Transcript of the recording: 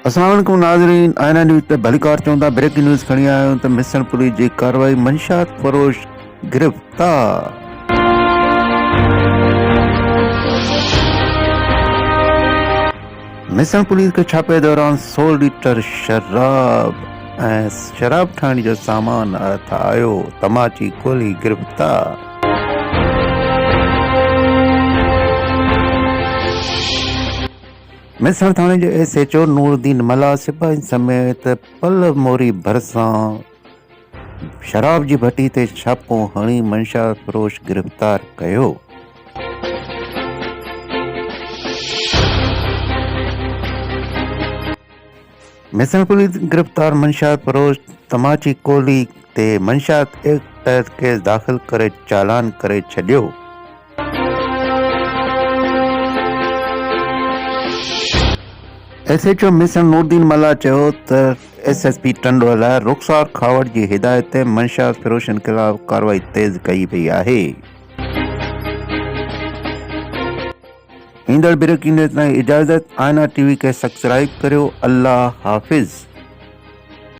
अस्सलाम वालेकुम नाज़रीन, आइना न्यूज़ ते भलीकार चवंदा ब्रेकिंग न्यूज़ खणी आया आहियूं त मिसन पुलिस जी कारवाई, मंशयात फरोश गिरफ्तार। मिसन पुलिस के छापे दौरान 100 लीटर शराब ऐं शराब ठाहिण जो सामान हथ आयो, तमाची गोली गिरफ्तार। मिसण थाणे जो SHO नूरुद्दीन मला सिपाही समेत पल मोरी भरिसां शराब जी भट्टी ते छापो हणी मंशयात फरोश गिरफ्तार कयो। मिसन पुलिस गिरफ्तार मंशयात फरोश तमाची कोली ते मंशयात एक्ट तहत केस दाख़िल करे चालान करे छॾियो। SHO मिसन नूरुद्दीन मला चयो त SSP टंडवाला रुखसार खावड़ जी हिदायत ते मंशयात फरोशनि खिलाफ़ कारवाई तेज़ कई वई आहे। ईंदड़ ब्रेकिंग न्यूज़ ताईं इजाज़त। आइना TV खे सब्सक्राइब करियो। अल्लाह हाफ़िज़।